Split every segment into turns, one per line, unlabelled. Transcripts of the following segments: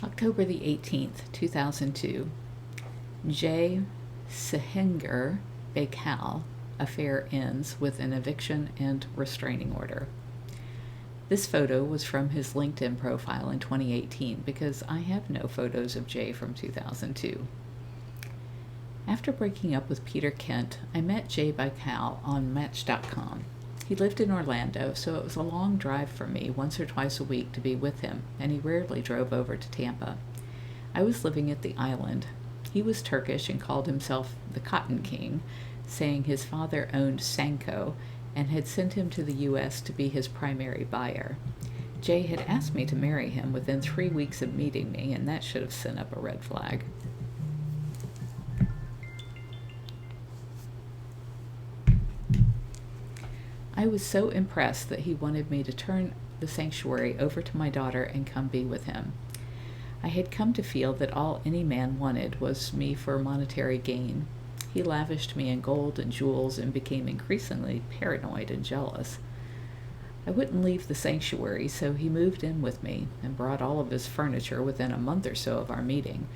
October the 18th, 2002. Jay Baykal affair ends with an eviction and restraining order. This photo was from his LinkedIn profile in 2018 because I have no photos of Jay from 2002. After breaking up with Peter Kent, I met Jay Baykal on Match.com. He lived in Orlando, so it was a long drive for me once or twice a week to be with him, and he rarely drove over to Tampa. I was living at the island. He was Turkish and called himself the Cotton King, saying his father owned Sanko and had sent him to the U.S. to be his primary buyer. Jay had asked me to marry him within 3 weeks of meeting me, and that should have sent up a red flag. I was so impressed that he wanted me to turn the sanctuary over to my daughter and come be with him. I had come to feel that all any man wanted was me for monetary gain. He lavished me in gold and jewels and became increasingly paranoid and jealous. I wouldn't leave the sanctuary, so he moved in with me and brought all of his furniture within a month or so of our meeting,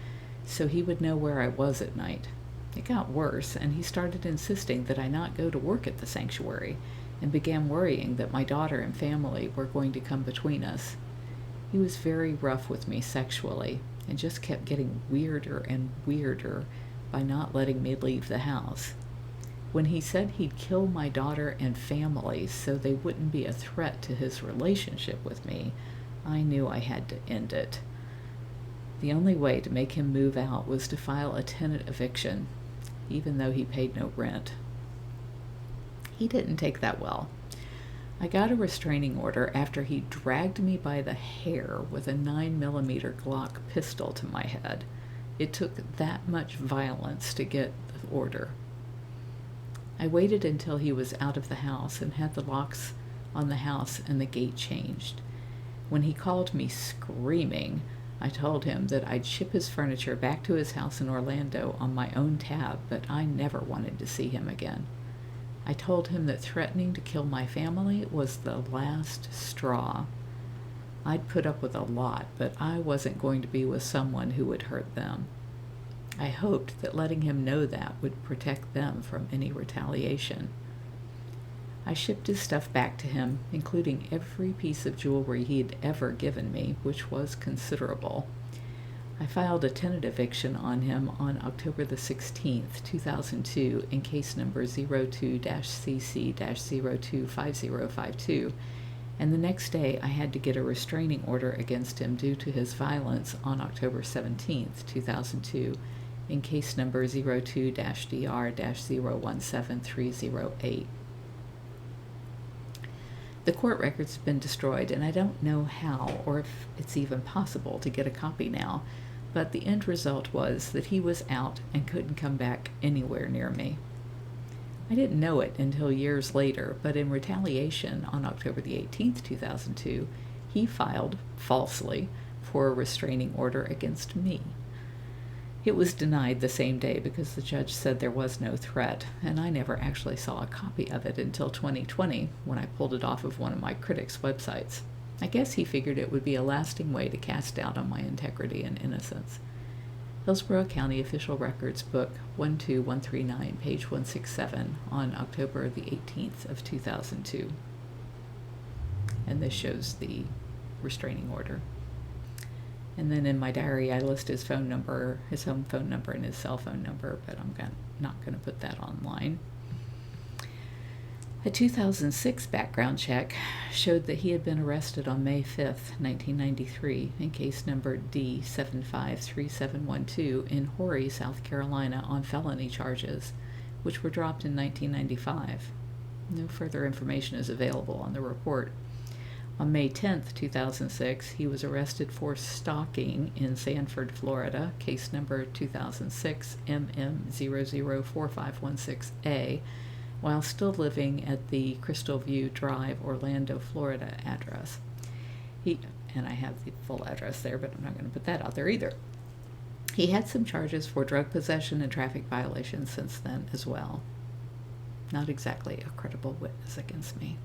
so he would know where I was at night. It got worse, and he started insisting that I not go to work at the sanctuary, and began worrying that my daughter and family were going to come between us. He was very rough with me sexually, and just kept getting weirder and weirder by not letting me leave the house. When he said he'd kill my daughter and family so they wouldn't be a threat to his relationship with me, I knew I had to end it. The only way to make him move out was to file a tenant eviction, even though he paid no rent. He didn't take that well. I got a restraining order after he dragged me by the hair with a 9mm Glock pistol to my head. It took that much violence to get the order. I waited until he was out of the house and had the locks on the house and the gate changed. When he called me screaming, I told him that I'd ship his furniture back to his house in Orlando on my own tab, but I never wanted to see him again. I told him that threatening to kill my family was the last straw. I'd put up with a lot, but I wasn't going to be with someone who would hurt them. I hoped that letting him know that would protect them from any retaliation. I shipped his stuff back to him, including every piece of jewelry he'd ever given me, which was considerable. I filed a tenant eviction on him on October the 16th, 2002, in case number 02-CC-025052, and the next day I had to get a restraining order against him due to his violence on October 17th, 2002, in case number 02-DR-017308. The court records have been destroyed, and I don't know how or if it's even possible to get a copy now, but the end result was that he was out and couldn't come back anywhere near me. I didn't know it until years later, but in retaliation, on October the 18th, 2002, he filed, falsely, for a restraining order against me. It was denied the same day because the judge said there was no threat, and I never actually saw a copy of it until 2020, when I pulled it off of one of my critics' websites. I guess he figured it would be a lasting way to cast doubt on my integrity and innocence. Hillsborough County Official Records, Book 12139, page 167, on October the 18th of 2002. And this shows the restraining order. And then in my diary, I list his phone number, his home phone number, and his cell phone number, but I'm not going to put that online. A 2006 background check showed that he had been arrested on May 5th, 1993, in case number D753712 in Horry, South Carolina, on felony charges, which were dropped in 1995. No further information is available on the report. On May 10th, 2006, he was arrested for stalking in Sanford, Florida, case number 2006 MM004516A, while still living at the Crystal View Drive, Orlando, Florida address. And I have the full address there, but I'm not going to put that out there either. He had some charges for drug possession and traffic violations since then as well. Not exactly a credible witness against me.